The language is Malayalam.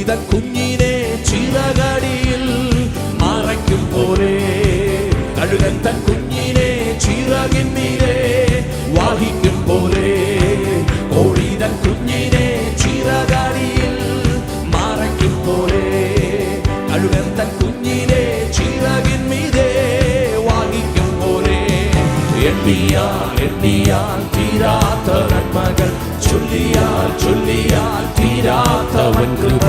കോഴിതൻ കുഞ്ഞിനെ ചിറകടിയിൽ മറയ്ക്കും പോലെ കഴുകൻ തൻ കുഞ്ഞിനെ ചിറകിന്മീതെ വഹിക്കും പോലെ കോഴിതൻ കുഞ്ഞിനെ ചിറകടിയിൽ മറയ്ക്കും പോലെ കഴുകൻ തൻ കുഞ്ഞിനെ ചിറകിന്മീതെ വഹിക്കും പോലെ എണ്ണിയാൽ തീരാത്ത നന്മകൾ ചൊല്ലിയാൽ തീരാത്തവൻ കൃപ